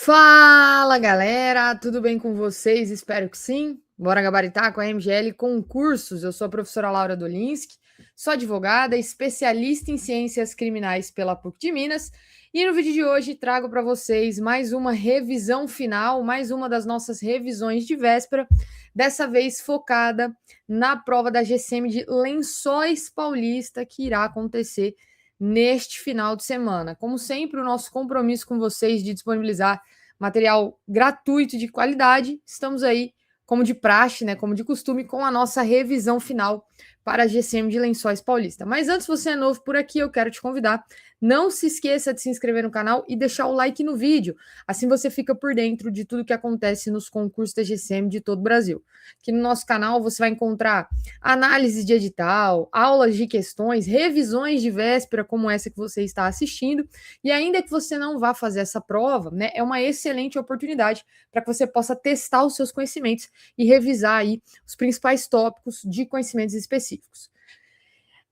Fala galera, tudo bem com vocês? Espero que sim. Bora gabaritar com a MGL Concursos. Eu sou a professora Laura Dolinski, sou advogada, especialista em ciências criminais pela PUC de Minas. E no vídeo de hoje trago para vocês mais uma revisão final, mais uma das nossas revisões de véspera, dessa vez focada na prova da GCM de Lençóis Paulista, que irá acontecer neste final de semana. Como sempre, o nosso compromisso com vocês de disponibilizar material gratuito de qualidade. Estamos aí, como de praxe, né, como de costume, com a nossa revisão final para a GCM de Lençóis Paulista. Mas antes, se você é novo por aqui, eu quero te convidar. Não se esqueça de se inscrever no canal e deixar o like no vídeo. Assim você fica por dentro de tudo que acontece nos concursos da GCM de todo o Brasil. Aqui no nosso canal você vai encontrar análise de edital, aulas de questões, revisões de véspera, como essa que você está assistindo. E ainda que você não vá fazer essa prova, né, é uma excelente oportunidade para que você possa testar os seus conhecimentos e revisar aí os principais tópicos de conhecimentos específicos.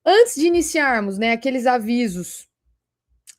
Antes de iniciarmos, né, aqueles avisos,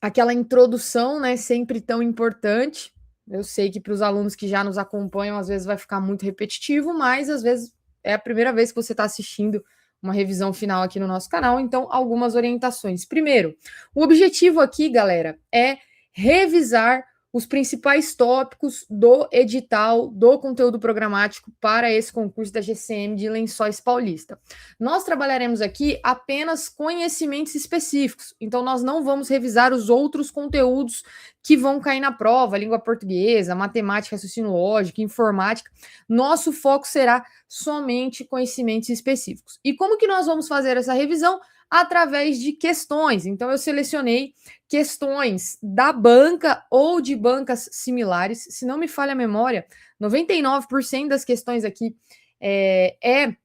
aquela introdução, né, sempre tão importante. Eu sei que para os alunos que já nos acompanham, às vezes vai ficar muito repetitivo, mas às vezes é a primeira vez que você está assistindo uma revisão final aqui no nosso canal, então algumas orientações. Primeiro, o objetivo aqui, galera, é revisar os principais tópicos do edital do conteúdo programático para esse concurso da GCM de Lençóis Paulista. Nós trabalharemos aqui apenas conhecimentos específicos, então nós não vamos revisar os outros conteúdos que vão cair na prova, língua portuguesa, matemática, raciocínio lógico, informática. Nosso foco será somente conhecimentos específicos. E como que nós vamos fazer essa revisão? Através de questões. Então, eu selecionei questões da banca ou de bancas similares. Se não me falha a memória, 99% das questões aqui é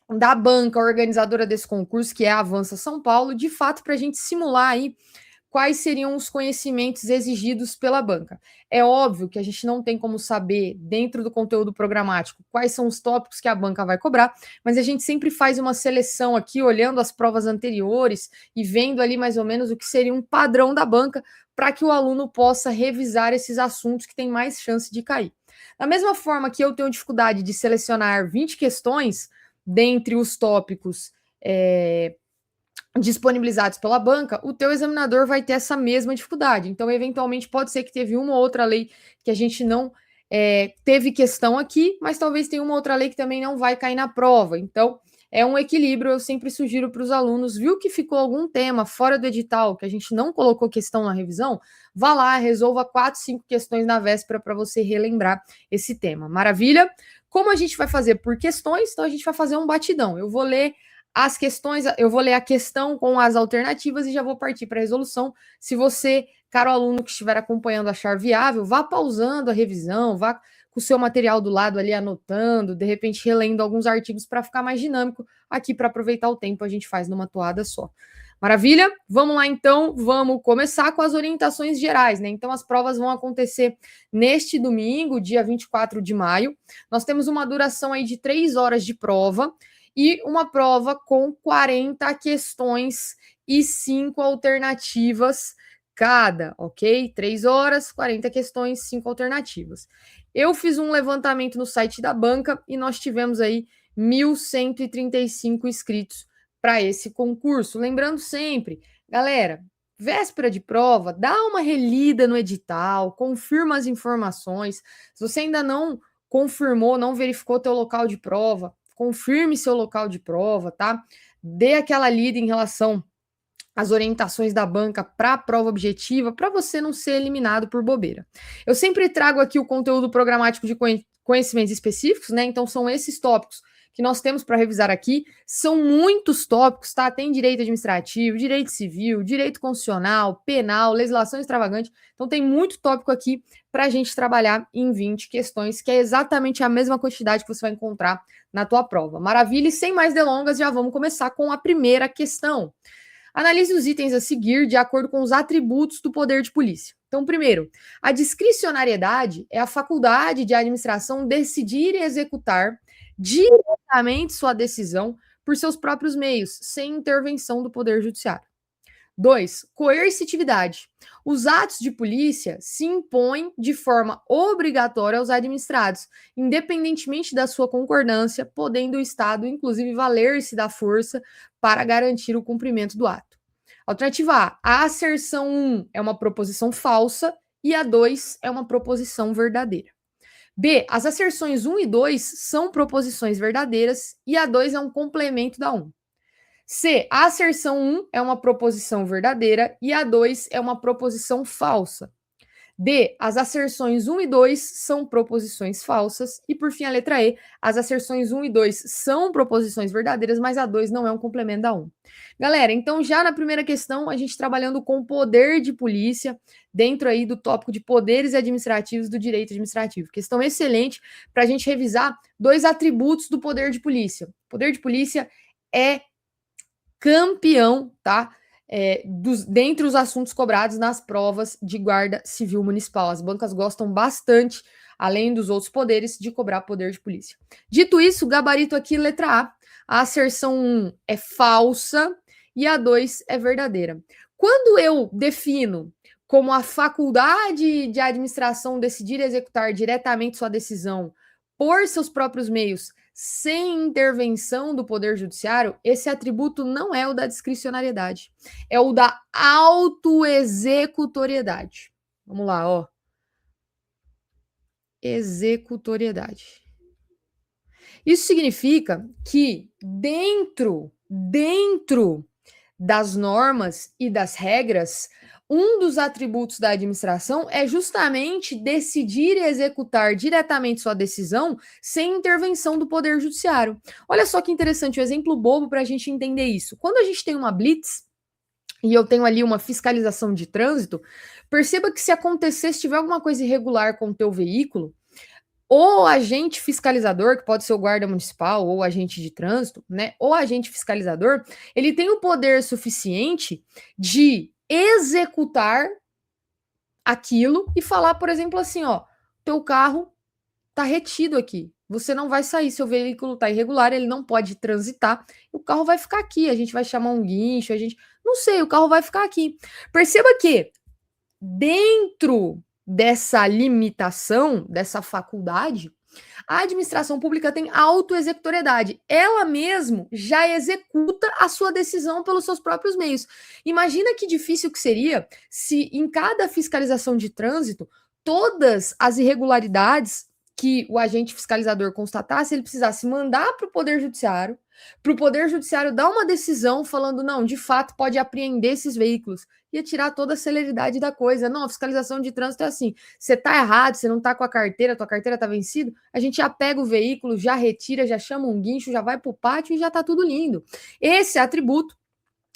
da banca organizadora desse concurso, que é a Avança São Paulo, de fato, para a gente simular aí quais seriam os conhecimentos exigidos pela banca. É óbvio que a gente não tem como saber, dentro do conteúdo programático, quais são os tópicos que a banca vai cobrar, mas a gente sempre faz uma seleção aqui, olhando as provas anteriores e vendo ali mais ou menos o que seria um padrão da banca, para que o aluno possa revisar esses assuntos que têm mais chance de cair. Da mesma forma que eu tenho dificuldade de selecionar 20 questões dentre os tópicos disponibilizados pela banca, o teu examinador vai ter essa mesma dificuldade. Então, eventualmente, pode ser que teve uma ou outra lei que a gente não teve questão aqui, mas talvez tenha uma outra lei que também não vai cair na prova. Então, é um equilíbrio. Eu sempre sugiro para os alunos, viu que ficou algum tema fora do edital, que a gente não colocou questão na revisão, vá lá, resolva 4, 5 questões na véspera para você relembrar esse tema. Maravilha? Como a gente vai fazer por questões, então a gente vai fazer um batidão. Eu vou ler as questões, eu vou ler a questão com as alternativas e já vou partir para a resolução. Se você, caro aluno que estiver acompanhando, achar viável, vá pausando a revisão, vá com o seu material do lado ali anotando, de repente relendo alguns artigos para ficar mais dinâmico. Aqui, para aproveitar o tempo, a gente faz numa toada só. Maravilha? Vamos lá, então, vamos começar com as orientações gerais, né? Então, as provas vão acontecer neste domingo, dia 24 de maio. Nós temos uma duração aí de 3 horas de prova, e uma prova com 40 questões e 5 alternativas cada, ok? 3 horas, 40 questões, 5 alternativas. Eu fiz um levantamento no site da banca e nós tivemos aí 1.135 inscritos para esse concurso. Lembrando sempre, galera, véspera de prova, dá uma relida no edital, confirma as informações. Se você ainda não confirmou, não verificou teu local de prova, confirme seu local de prova, tá? Dê aquela lida em relação às orientações da banca para a prova objetiva, para você não ser eliminado por bobeira. Eu sempre trago aqui o conteúdo programático de conhecimentos específicos, né? Então são esses tópicos que nós temos para revisar aqui. São muitos tópicos, tá? Tem direito administrativo, direito civil, direito constitucional, penal, legislação extravagante. Então tem muito tópico aqui para a gente trabalhar em 20 questões, que é exatamente a mesma quantidade que você vai encontrar na tua prova. Maravilha? E sem mais delongas, já vamos começar com a primeira questão. Analise os itens a seguir de acordo com os atributos do poder de polícia. Então, primeiro, a discricionariedade é a faculdade de administração decidir e executar diretamente sua decisão por seus próprios meios, sem intervenção do poder judiciário. 2. Coercitividade. Os atos de polícia se impõem de forma obrigatória aos administrados, independentemente da sua concordância, podendo o Estado, inclusive, valer-se da força para garantir o cumprimento do ato. Alternativa A asserção 1 é uma proposição falsa e a 2 é uma proposição verdadeira. B, as asserções 1 e 2 são proposições verdadeiras e a 2 é um complemento da 1. C, a asserção 1 é uma proposição verdadeira e a 2 é uma proposição falsa. D, as asserções 1 e 2 são proposições falsas. E, por fim, a letra E, as asserções 1 e 2 são proposições verdadeiras, mas a 2 não é um complemento da 1. Galera, então já na primeira questão, a gente trabalhando com poder de polícia, dentro aí do tópico de poderes administrativos do direito administrativo. Questão excelente para a gente revisar 2 atributos do poder de polícia. O poder de polícia é campeão, tá? Dentre os assuntos cobrados nas provas de guarda civil municipal. As bancas gostam bastante, além dos outros poderes, de cobrar poder de polícia. Dito isso, gabarito aqui, letra A. A asserção 1 é falsa e a 2 é verdadeira. Quando eu defino como a faculdade de administração decidir executar diretamente sua decisão por seus próprios meios, sem intervenção do Poder Judiciário, esse atributo não é o da discricionariedade, é o da autoexecutoriedade. Vamos lá, ó. Executoriedade. Isso significa que dentro das normas e das regras, um dos atributos da administração é justamente decidir e executar diretamente sua decisão sem intervenção do Poder Judiciário. Olha só que interessante, um exemplo bobo para a gente entender isso. Quando a gente tem uma blitz e eu tenho ali uma fiscalização de trânsito, perceba que se acontecer, se tiver alguma coisa irregular com o teu veículo, o agente fiscalizador, que pode ser o guarda municipal ou agente de trânsito, né? O agente fiscalizador, ele tem o poder suficiente de executar aquilo e falar, por exemplo, assim, ó, teu carro tá retido aqui. Você não vai sair, seu veículo tá irregular, ele não pode transitar, o carro vai ficar aqui, a gente vai chamar um guincho, não sei, o carro vai ficar aqui. Perceba que dentro dessa limitação, dessa faculdade, a administração pública tem autoexecutoriedade. Ela mesmo já executa a sua decisão pelos seus próprios meios. Imagina que difícil que seria se em cada fiscalização de trânsito, todas as irregularidades que o agente fiscalizador constatasse, ele precisasse mandar para o Poder Judiciário dar uma decisão falando, não, de fato pode apreender esses veículos, ia tirar toda a celeridade da coisa. Não, a fiscalização de trânsito é assim, você tá errado, você não tá com a carteira, tua carteira tá vencida, a gente já pega o veículo, já retira, já chama um guincho, já vai pro pátio e já tá tudo lindo. Esse atributo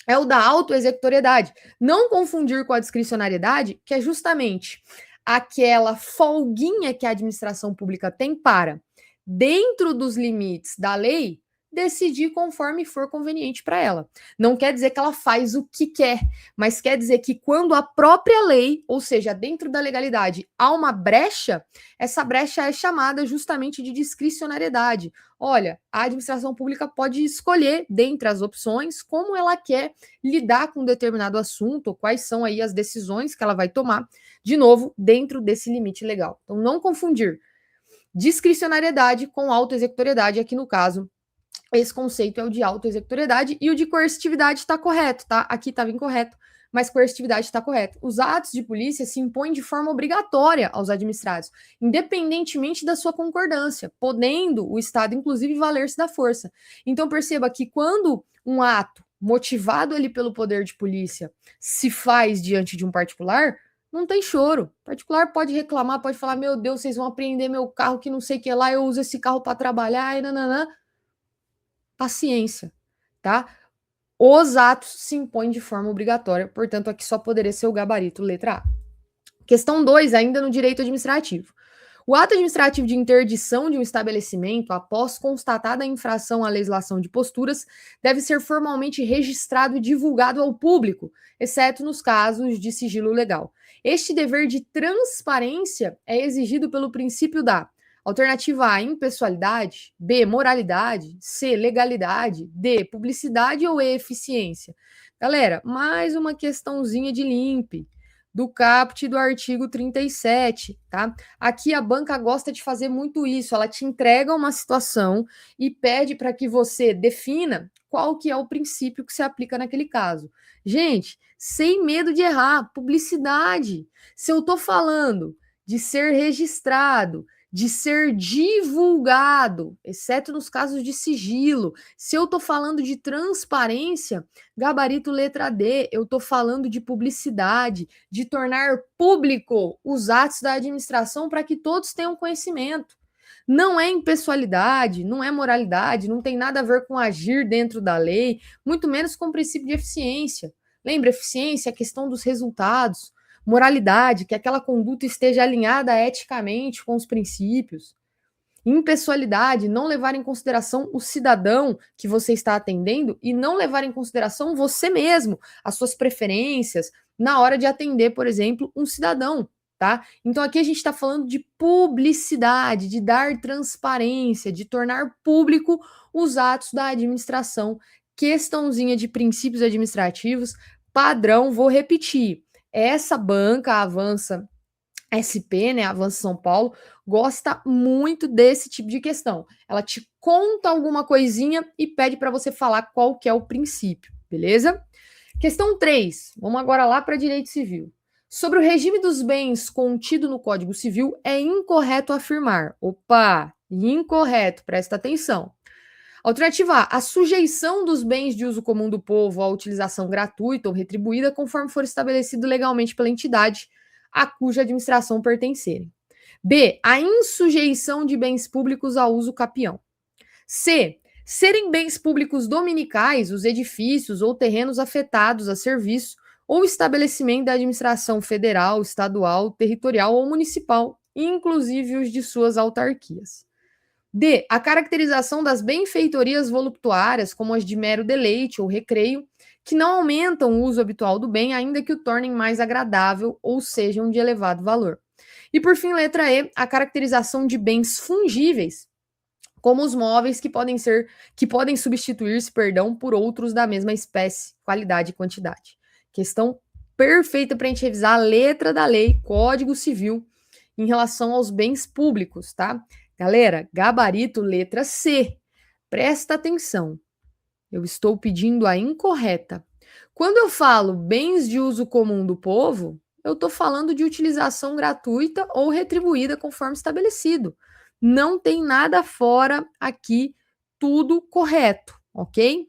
é o da autoexecutoriedade. Não confundir com a discricionariedade, que é justamente aquela folguinha que a administração pública tem para, dentro dos limites da lei, decidir conforme for conveniente para ela. Não quer dizer que ela faz o que quer, mas quer dizer que quando a própria lei, ou seja, dentro da legalidade, há uma brecha, essa brecha é chamada justamente de discricionariedade. Olha, a administração pública pode escolher, dentre as opções, como ela quer lidar com um determinado assunto, ou quais são aí as decisões que ela vai tomar, de novo, dentro desse limite legal. Então, não confundir discricionariedade com autoexecutoriedade, aqui no caso, esse conceito é o de autoexecutoriedade e o de coercitividade está correto, tá? Aqui estava incorreto, mas coercitividade está correto. Os atos de polícia se impõem de forma obrigatória aos administrados, independentemente da sua concordância, podendo o Estado, inclusive, valer-se da força. Então, perceba que quando um ato motivado ali pelo poder de polícia se faz diante de um particular, não tem choro. O particular pode reclamar, pode falar, meu Deus, vocês vão apreender meu carro que não sei o que lá, eu uso esse carro para trabalhar e nananã. Paciência, tá? Os atos se impõem de forma obrigatória, portanto, aqui só poderia ser o gabarito, letra A. Questão 2, ainda no direito administrativo. O ato administrativo de interdição de um estabelecimento, após constatada a infração à legislação de posturas, deve ser formalmente registrado e divulgado ao público, exceto nos casos de sigilo legal. Este dever de transparência é exigido pelo princípio da alternativa A, impessoalidade, B, moralidade, C, legalidade, D, publicidade ou E, eficiência. Galera, mais uma questãozinha de limpe do caput do artigo 37, tá? Aqui a banca gosta de fazer muito isso, ela te entrega uma situação e pede para que você defina qual que é o princípio que se aplica naquele caso. Gente, sem medo de errar, publicidade. Se eu estou falando de ser registrado, de ser divulgado, exceto nos casos de sigilo. Se eu estou falando de transparência, gabarito letra D, eu estou falando de publicidade, de tornar público os atos da administração para que todos tenham conhecimento. Não é impessoalidade, não é moralidade, não tem nada a ver com agir dentro da lei, muito menos com o princípio de eficiência. Lembra, eficiência é a questão dos resultados. Moralidade, que aquela conduta esteja alinhada eticamente com os princípios. Impessoalidade, não levar em consideração o cidadão que você está atendendo e não levar em consideração você mesmo, as suas preferências, na hora de atender, por exemplo, um cidadão, tá? Então aqui a gente está falando de publicidade, de dar transparência, de tornar público os atos da administração. Questãozinha de princípios administrativos, padrão, vou repetir. Essa banca, a Avança SP, né, Avança São Paulo, gosta muito desse tipo de questão. Ela te conta alguma coisinha e pede para você falar qual que é o princípio, beleza? Questão 3, vamos agora lá para direito civil. Sobre o regime dos bens contido no Código Civil, é incorreto afirmar. Opa, incorreto, presta atenção. Alternativa A, a sujeição dos bens de uso comum do povo à utilização gratuita ou retribuída conforme for estabelecido legalmente pela entidade a cuja administração pertencerem. B, a insujeição de bens públicos ao uso capião. C, serem bens públicos dominicais os edifícios ou terrenos afetados a serviço ou estabelecimento da administração federal, estadual, territorial ou municipal, inclusive os de suas autarquias. D, a caracterização das benfeitorias voluptuárias, como as de mero deleite ou recreio, que não aumentam o uso habitual do bem, ainda que o tornem mais agradável ou sejam de elevado valor. E por fim, letra E, a caracterização de bens fungíveis, como os móveis que podem substituir-se, por outros da mesma espécie, qualidade e quantidade. Questão perfeita para a gente revisar a letra da lei, Código Civil, em relação aos bens públicos, tá? Galera, gabarito letra C. Presta atenção. Eu estou pedindo a incorreta. Quando eu falo bens de uso comum do povo, eu estou falando de utilização gratuita ou retribuída conforme estabelecido. Não tem nada fora aqui, tudo correto, ok?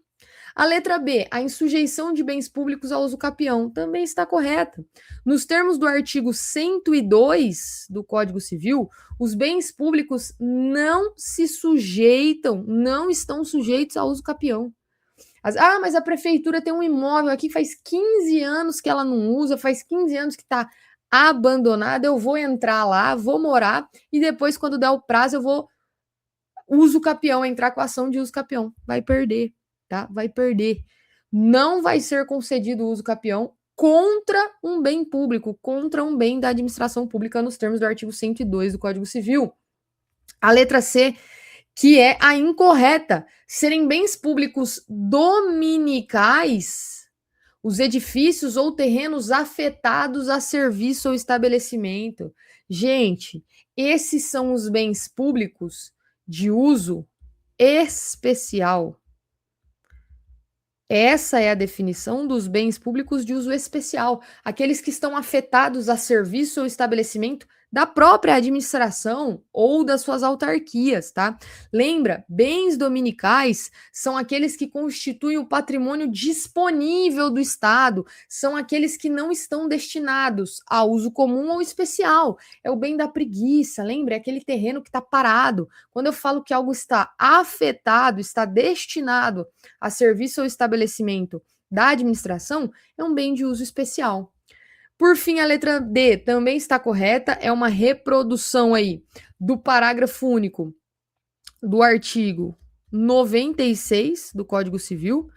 A letra B, a insujeição de bens públicos ao uso capião, também está correta. Nos termos do artigo 102 do Código Civil, os bens públicos não se sujeitam, não estão sujeitos ao uso capião. Mas a prefeitura tem um imóvel aqui, faz 15 anos que ela não usa, faz 15 anos que está abandonada, eu vou entrar lá, vou morar, e depois, quando der o prazo, eu vou uso capião, entrar com a ação de uso capião. Vai perder, tá? Vai perder. Não vai ser concedido o uso capião contra um bem público, contra um bem da administração pública nos termos do artigo 102 do Código Civil. A letra C, que é a incorreta, serem bens públicos dominicais os edifícios ou terrenos afetados a serviço ou estabelecimento. Gente, esses são os bens públicos de uso especial. Essa é a definição dos bens públicos de uso especial, aqueles que estão afetados a serviço ou estabelecimento da própria administração ou das suas autarquias, tá? Lembra, bens dominicais são aqueles que constituem o patrimônio disponível do Estado, são aqueles que não estão destinados a uso comum ou especial. É o bem da preguiça, lembra? É aquele terreno que está parado. Quando eu falo que algo está afetado, está destinado a serviço ou estabelecimento da administração, é um bem de uso especial. Por fim, a letra D também está correta, é uma reprodução aí do parágrafo único do artigo 96 do Código Civil,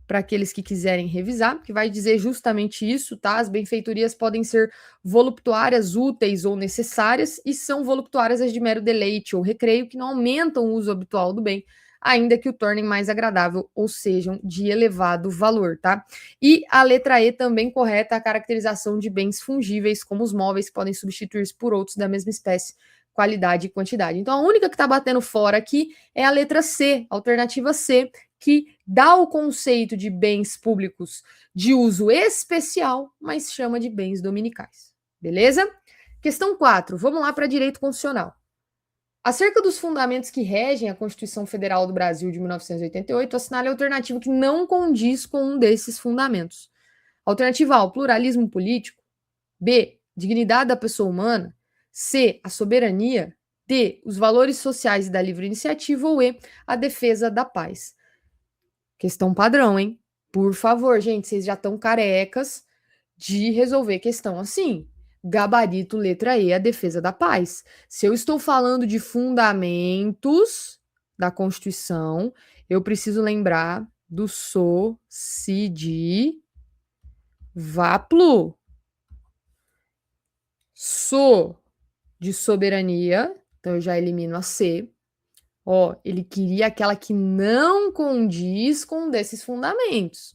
para aqueles que quiserem revisar, que vai dizer justamente isso, tá? As benfeitorias podem ser voluptuárias, úteis ou necessárias, e são voluptuárias as de mero deleite ou recreio, que não aumentam o uso habitual do bem, ainda que o tornem mais agradável ou sejam de elevado valor, tá? E a letra E também correta a caracterização de bens fungíveis, como os móveis, que podem substituir-se por outros da mesma espécie, qualidade e quantidade. Então, a única que está batendo fora aqui é a letra C, alternativa C, que dá o conceito de bens públicos de uso especial, mas chama de bens dominicais. Beleza? Questão 4. Vamos lá para direito constitucional. Acerca dos fundamentos que regem a Constituição Federal do Brasil de 1988, assinale a alternativa que não condiz com um desses fundamentos. Alternativa A, o pluralismo político. B, dignidade da pessoa humana. C, a soberania. D, os valores sociais e da livre iniciativa. Ou E, a defesa da paz. Questão padrão, hein? Por favor, gente, vocês já estão carecas de resolver questão assim. Gabarito, letra E, a defesa da paz. Se eu estou falando de fundamentos da Constituição, eu preciso lembrar do so, si, di, vaplu. So de soberania, então eu já elimino a C. Ó, ele queria aquela que não condiz com um desses fundamentos.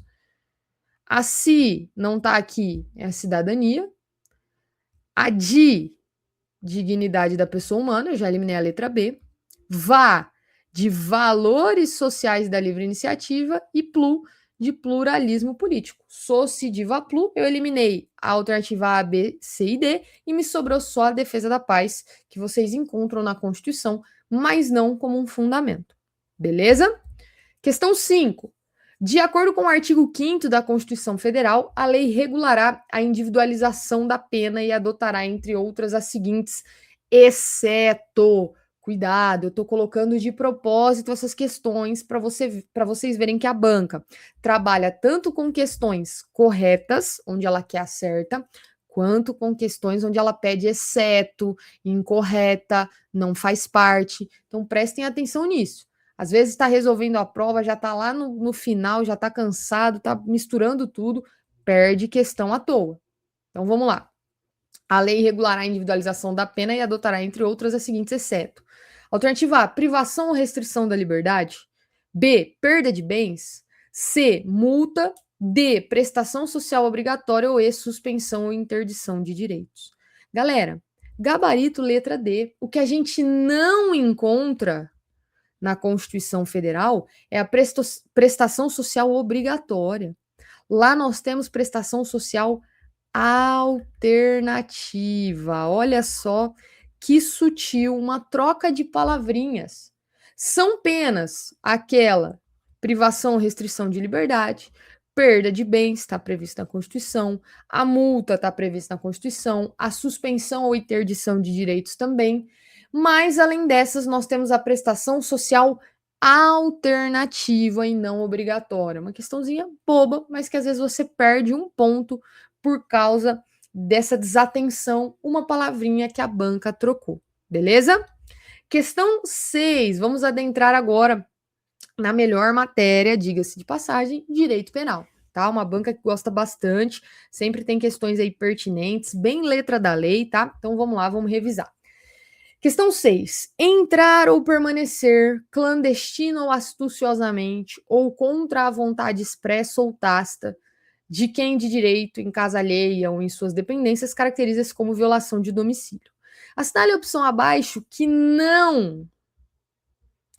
A si não está aqui, é a cidadania. A di, dignidade da pessoa humana, eu já eliminei a letra B. Vá, de valores sociais da livre iniciativa. E plu, de pluralismo político. Soci de vaplu, eu eliminei a alternativa A, B, C e D e me sobrou só a defesa da paz, que vocês encontram na Constituição, mas não como um fundamento. Beleza? Questão 5. De acordo com o artigo 5º da Constituição Federal, a lei regulará a individualização da pena e adotará, entre outras, as seguintes, exceto. Cuidado, eu estou colocando de propósito essas questões para vocês verem que a banca trabalha tanto com questões corretas, onde ela quer acerta, quanto com questões onde ela pede exceto, incorreta, não faz parte. Então prestem atenção nisso. Às vezes está resolvendo a prova, já está lá no final, já está cansado, está misturando tudo, perde questão à toa. Então vamos lá. A lei regulará a individualização da pena e adotará, entre outras, as seguintes exceto. Alternativa A, privação ou restrição da liberdade. B, perda de bens. C, multa. D, prestação social obrigatória. Ou E, suspensão ou interdição de direitos. Galera, gabarito letra D. O que a gente não encontra na Constituição Federal é a prestação social obrigatória. Lá nós temos prestação social alternativa. Olha só que sutil, uma troca de palavrinhas. São penas aquela privação ou restrição de liberdade, perda de bens está prevista na Constituição, a multa está prevista na Constituição, a suspensão ou interdição de direitos também. Mas, além dessas, nós temos a prestação social alternativa e não obrigatória. Uma questãozinha boba, mas que às vezes você perde um ponto por causa dessa desatenção, uma palavrinha que a banca trocou. Beleza? Questão 6. Vamos adentrar agora na melhor matéria, diga-se de passagem, direito penal. Tá? Uma banca que gosta bastante, sempre tem questões aí pertinentes, bem letra da lei, tá? Então vamos lá, vamos revisar. Questão 6. Entrar ou permanecer clandestino ou astuciosamente ou contra a vontade expressa ou tácita de quem de direito em casa alheia ou em suas dependências caracteriza-se como violação de domicílio. Assinale a opção abaixo que não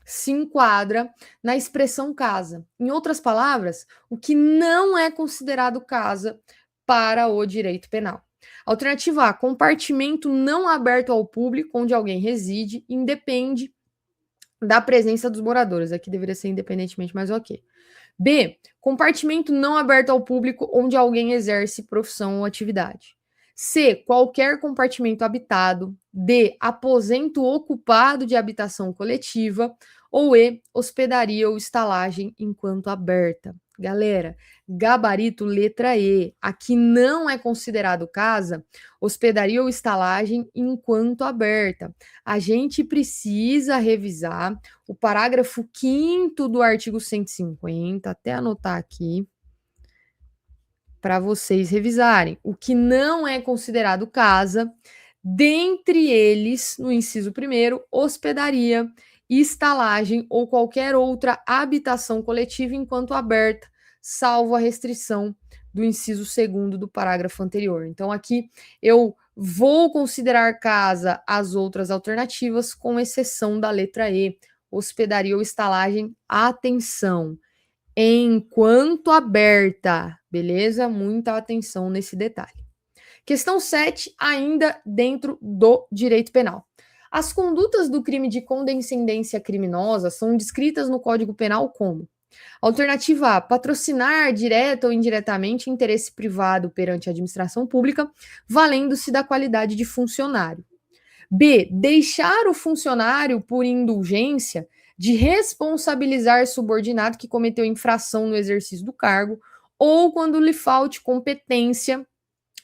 se enquadra na expressão casa. Em outras palavras, o que não é considerado casa para o direito penal. Alternativa A, compartimento não aberto ao público onde alguém reside, independe da presença dos moradores. Aqui deveria ser independentemente, mas ok. B, compartimento não aberto ao público onde alguém exerce profissão ou atividade. C, qualquer compartimento habitado. D, aposento ocupado de habitação coletiva. Ou E, hospedaria ou estalagem enquanto aberta. Galera, gabarito letra E. Aqui não é considerado casa, hospedaria ou estalagem enquanto aberta. A gente precisa revisar o parágrafo 5º do artigo 150, até anotar aqui, para vocês revisarem. O que não é considerado casa, dentre eles, no inciso 1º, hospedaria estalagem ou qualquer outra habitação coletiva enquanto aberta, salvo a restrição do inciso 2º do parágrafo anterior. Então, aqui eu vou considerar casa as outras alternativas, com exceção da letra E, hospedaria ou estalagem. Atenção, enquanto aberta, beleza? Muita atenção nesse detalhe. Questão 7, ainda dentro do direito penal. As condutas do crime de condescendência criminosa são descritas no Código Penal como: alternativa A, patrocinar direta ou indiretamente interesse privado perante a administração pública, valendo-se da qualidade de funcionário. B, deixar o funcionário por indulgência de responsabilizar subordinado que cometeu infração no exercício do cargo ou quando lhe falte competência,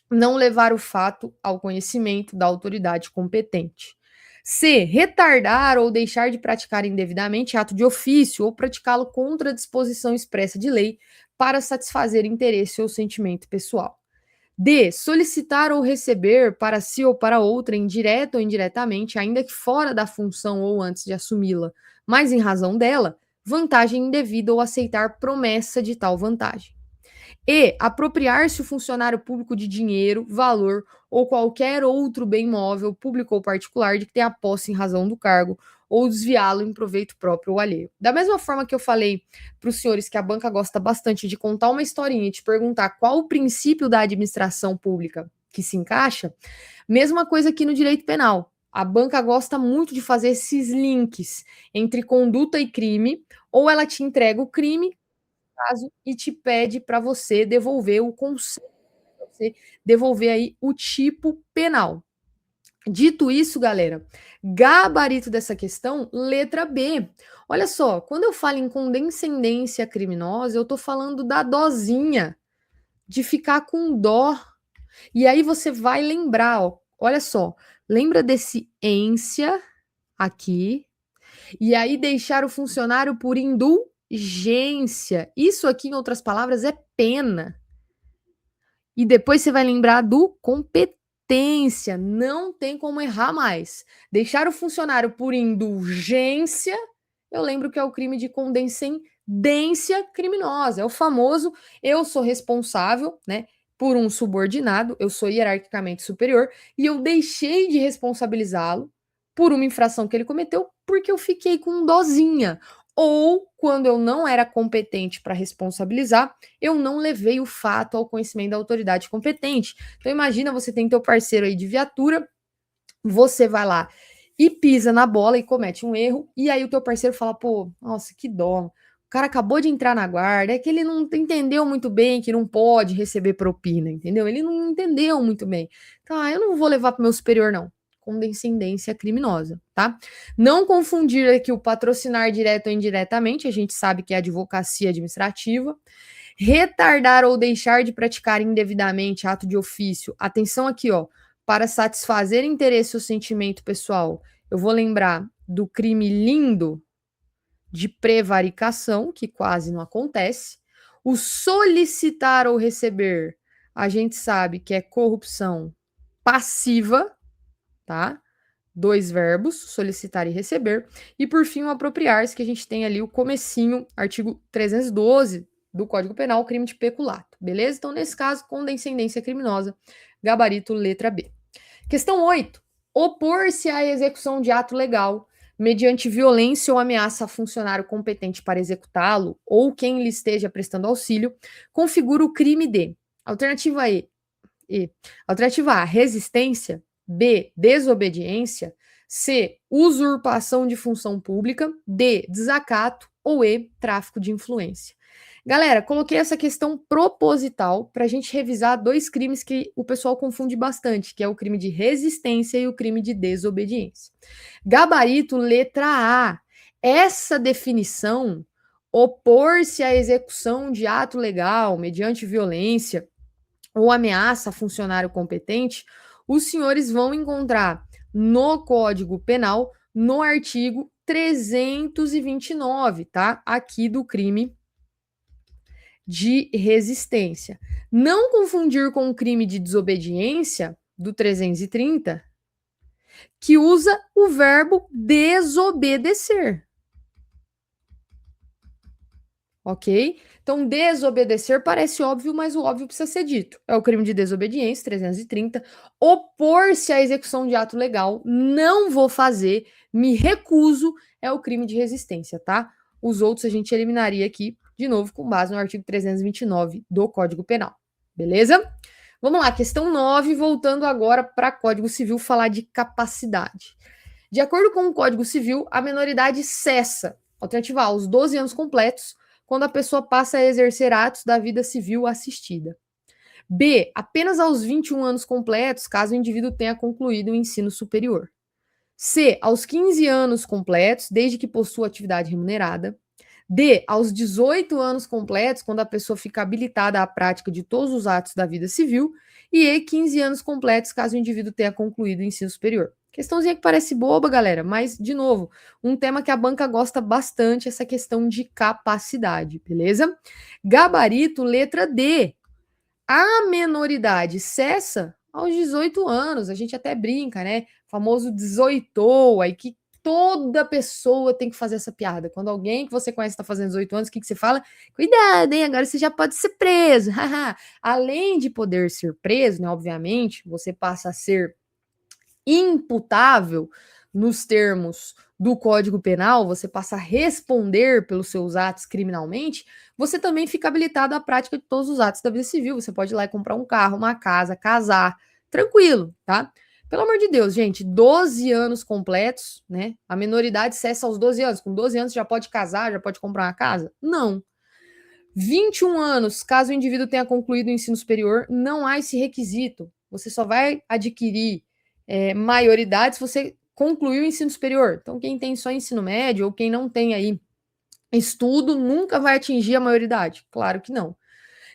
não levar o fato ao conhecimento da autoridade competente. C, retardar ou deixar de praticar indevidamente ato de ofício ou praticá-lo contra a disposição expressa de lei para satisfazer interesse ou sentimento pessoal. D, solicitar ou receber para si ou para outra, indireta ou indiretamente, ainda que fora da função ou antes de assumi-la, mas em razão dela, vantagem indevida ou aceitar promessa de tal vantagem. E, apropriar-se o funcionário público de dinheiro, valor ou qualquer outro bem móvel, público ou particular, de que tenha posse em razão do cargo, ou desviá-lo em proveito próprio ou alheio. Da mesma forma que eu falei para os senhores que a banca gosta bastante de contar uma historinha e te perguntar qual o princípio da administração pública que se encaixa, mesma coisa aqui no direito penal. A banca gosta muito de fazer esses links entre conduta e crime, ou ela te entrega o crime, caso, e te pede para você devolver o conceito, pra você devolver aí o tipo penal. Dito isso, galera, gabarito dessa questão, letra B. Olha só, quando eu falo em condescendência criminosa, eu tô falando da dozinha, de ficar com dó. E aí você vai lembrar, ó, olha só, lembra desse ência aqui, e aí deixar o funcionário por indulgência. Isso aqui, em outras palavras, é pena. E depois você vai lembrar do competência. Não tem como errar mais. Deixar o funcionário por indulgência, eu lembro que é o crime de condescendência criminosa. É o famoso eu sou responsável, né, por um subordinado, eu sou hierarquicamente superior e eu deixei de responsabilizá-lo por uma infração que ele cometeu porque eu fiquei com dozinha. Ou, quando eu não era competente para responsabilizar, eu não levei o fato ao conhecimento da autoridade competente. Então, imagina, você tem teu parceiro aí de viatura, você vai lá e pisa na bola e comete um erro, e aí o teu parceiro fala, pô, nossa, que dó. O cara acabou de entrar na guarda, é que ele não entendeu muito bem que não pode receber propina, entendeu? Ele não entendeu muito bem. Então, eu não vou levar para o meu superior, não. Condescendência criminosa, tá? Não confundir aqui o patrocinar direto ou indiretamente, a gente sabe que é advocacia administrativa. Retardar ou deixar de praticar indevidamente ato de ofício. Atenção aqui, ó, para satisfazer interesse ou sentimento pessoal. Eu vou lembrar do crime lindo de prevaricação, que quase não acontece. O solicitar ou receber, a gente sabe que é corrupção passiva, tá? 2 verbos, solicitar e receber. E por fim, o apropriar-se, que a gente tem ali o comecinho, artigo 312 do Código Penal, crime de peculato, beleza? Então, nesse caso, condescendência criminosa, gabarito letra B. Questão 8. Opor-se à execução de ato legal mediante violência ou ameaça a funcionário competente para executá-lo ou quem lhe esteja prestando auxílio, configura o crime de alternativa E. Alternativa A, resistência. B, desobediência. C, usurpação de função pública. D, desacato. Ou E, tráfico de influência. Galera, coloquei essa questão proposital para a gente revisar 2 crimes que o pessoal confunde bastante, que é o crime de resistência e o crime de desobediência. Gabarito, letra A. Essa definição, opor-se à execução de ato legal mediante violência ou ameaça a funcionário competente, os senhores vão encontrar no Código Penal, no artigo 329, tá? Aqui do crime de resistência. Não confundir com o crime de desobediência do 330, que usa o verbo desobedecer. Ok? Então, desobedecer parece óbvio, mas o óbvio precisa ser dito. É o crime de desobediência, 330. Opor-se à execução de ato legal, não vou fazer, me recuso, é o crime de resistência, tá? Os outros a gente eliminaria aqui, de novo, com base no artigo 329 do Código Penal. Beleza? Vamos lá, questão 9, voltando agora para Código Civil, falar de capacidade. De acordo com o Código Civil, a menoridade cessa, alternativa A, aos 12 anos completos, quando a pessoa passa a exercer atos da vida civil assistida. B, apenas aos 21 anos completos, caso o indivíduo tenha concluído o ensino superior. C, aos 15 anos completos, desde que possua atividade remunerada. D, aos 18 anos completos, quando a pessoa fica habilitada à prática de todos os atos da vida civil. E E, 15 anos completos, caso o indivíduo tenha concluído o ensino superior. Questãozinha que parece boba, galera, mas, de novo, um tema que a banca gosta bastante, essa questão de capacidade, beleza? Gabarito, letra D. A menoridade cessa aos 18 anos. A gente até brinca, né? O famoso 18, aí que toda pessoa tem que fazer essa piada. Quando alguém que você conhece está fazendo 18 anos, o que você fala? Cuidado, hein? Agora você já pode ser preso. Além de poder ser preso, né? Obviamente, você passa a ser imputável nos termos do Código Penal, você passa a responder pelos seus atos criminalmente, você também fica habilitado à prática de todos os atos da vida civil. Você pode ir lá e comprar um carro, uma casa, casar, tranquilo, tá? Pelo amor de Deus, gente, 12 anos completos, né? A menoridade cessa aos 12 anos. Com 12 anos já pode casar, já pode comprar uma casa? Não. 21 anos, caso o indivíduo tenha concluído o ensino superior, não há esse requisito. Você só vai adquirir maioridade se você concluir o ensino superior. Então, quem tem só ensino médio ou quem não tem aí estudo nunca vai atingir a maioridade. Claro que não.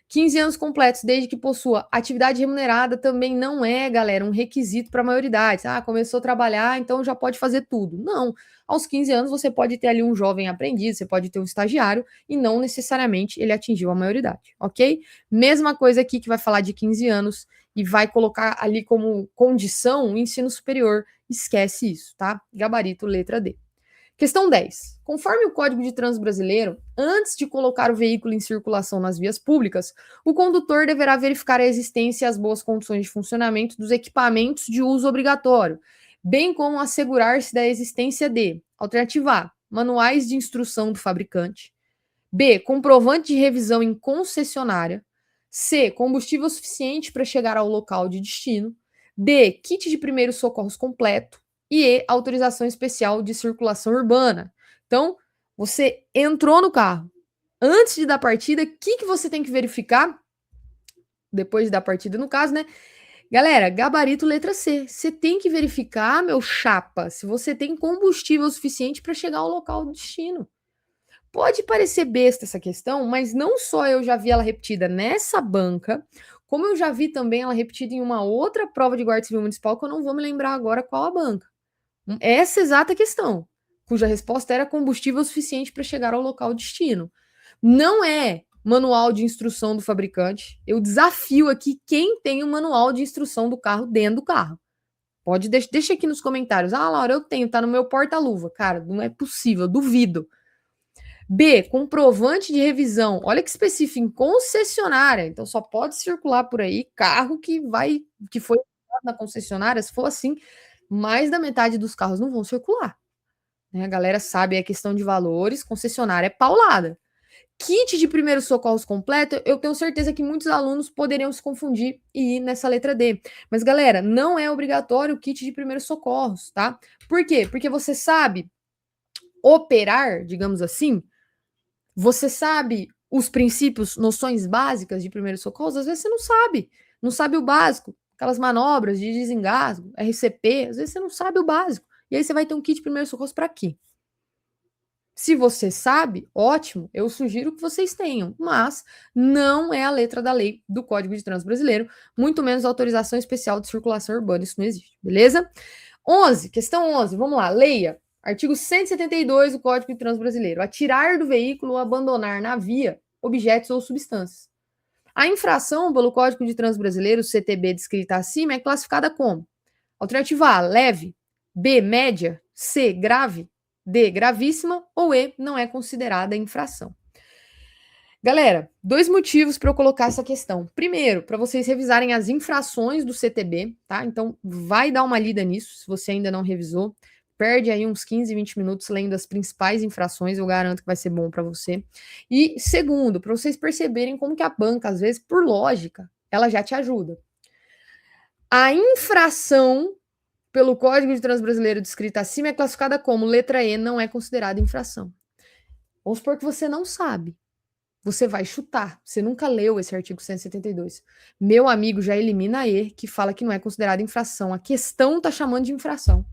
15 anos completos, desde que possua atividade remunerada, também não é, galera, um requisito para a maioridade. Ah, começou a trabalhar, então já pode fazer tudo. Não. Aos 15 anos, você pode ter ali um jovem aprendiz, você pode ter um estagiário, e não necessariamente ele atingiu a maioridade, ok? Mesma coisa aqui que vai falar de 15 anos e vai colocar ali como condição o ensino superior. Esquece isso, tá? Gabarito, letra D. Questão 10. Conforme o Código de Trânsito Brasileiro, antes de colocar o veículo em circulação nas vias públicas, o condutor deverá verificar a existência e as boas condições de funcionamento dos equipamentos de uso obrigatório, bem como assegurar-se da existência de, alternativa A, manuais de instrução do fabricante, B, comprovante de revisão em concessionária, C, combustível suficiente para chegar ao local de destino, D, kit de primeiros socorros completo, e autorização especial de circulação urbana. Então, você entrou no carro. Antes de dar partida, o que você tem que verificar? Depois de dar partida, no caso, né? Galera, gabarito letra C. Você tem que verificar, meu chapa, se você tem combustível suficiente para chegar ao local do destino. Pode parecer besta essa questão, mas não só eu já vi ela repetida nessa banca, como eu já vi também ela repetida em uma outra prova de Guarda Civil Municipal, que eu não vou me lembrar agora qual a banca. Essa exata questão, cuja resposta era combustível suficiente para chegar ao local destino. Não é manual de instrução do fabricante. Eu desafio aqui quem tem o manual de instrução do carro dentro do carro. Pode deixa aqui nos comentários. Ah, Laura, eu tenho, tá no meu porta-luva. Cara, não é possível, duvido. B, comprovante de revisão. Olha que específico, em concessionária. Então só pode circular por aí carro que foi na concessionária. Se for assim, mais da metade dos carros não vão circular. Né? A galera sabe, é questão de valores, concessionária é paulada. Kit de primeiros socorros completo, eu tenho certeza que muitos alunos poderiam se confundir e ir nessa letra D. Mas, galera, não é obrigatório o kit de primeiros socorros, tá? Por quê? Porque você sabe operar, digamos assim, você sabe os princípios, noções básicas de primeiros socorros, às vezes você não sabe. Não sabe o básico. Aquelas manobras de desengasgo, RCP, às vezes você não sabe o básico. E aí você vai ter um kit de primeiros socorros para quê? Se você sabe, ótimo, eu sugiro que vocês tenham, mas não é a letra da lei do Código de Trânsito Brasileiro, muito menos autorização especial de circulação urbana, isso não existe, beleza? 11, questão 11, vamos lá, leia. Artigo 172 do Código de Trânsito Brasileiro. Atirar do veículo ou abandonar na via objetos ou substâncias. A infração pelo Código de Trânsito Brasileiro, CTB, descrita acima, é classificada como: alternativa A, leve, B, média. C, grave. D, gravíssima. Ou E, não é considerada infração. Galera, 2 motivos para eu colocar essa questão. Primeiro, para vocês revisarem as infrações do CTB, tá? Então, vai dar uma lida nisso, se você ainda não revisou. Perde aí uns 15, 20 minutos lendo as principais infrações, eu garanto que vai ser bom para você. E segundo, para vocês perceberem como que a banca, às vezes, por lógica, ela já te ajuda. A infração pelo Código de Trânsito Brasileiro descrita acima é classificada como letra E, não é considerada infração. Vamos supor que você não sabe. Você vai chutar. Você nunca leu esse artigo 172. Meu amigo, já elimina E, que fala que não é considerada infração. A questão tá chamando de infração.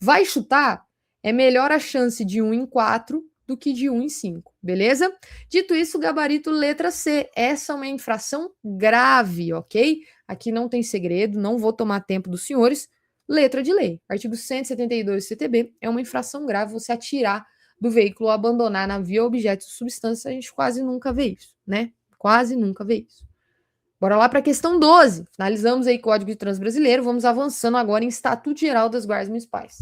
Vai chutar? É melhor a chance de 1 em 4 do que de 1 em 5, beleza? Dito isso, gabarito letra C. Essa é uma infração grave, ok? Aqui não tem segredo, não vou tomar tempo dos senhores. Letra de lei. Artigo 172 do CTB é uma infração grave você atirar do veículo ou abandonar na via objetos ou substâncias. A gente quase nunca vê isso, né? Quase nunca vê isso. Bora lá para a questão 12. Finalizamos aí Código de Trânsito Brasileiro. Vamos avançando agora em Estatuto Geral das Guardas Municipais.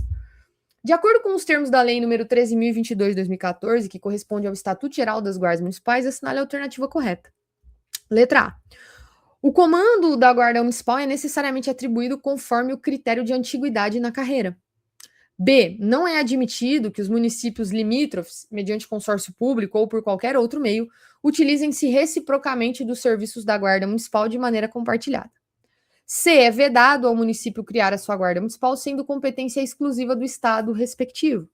De acordo com os termos da Lei nº 13.022 de 2014, que corresponde ao Estatuto Geral das Guardas Municipais, assinale a alternativa correta. Letra A. O comando da Guarda Municipal é necessariamente atribuído conforme o critério de antiguidade na carreira. B. Não é admitido que os municípios limítrofes, mediante consórcio público ou por qualquer outro meio, utilizem-se reciprocamente dos serviços da Guarda Municipal de maneira compartilhada. C. É vedado ao município criar a sua Guarda Municipal, sendo competência exclusiva do Estado respectivo.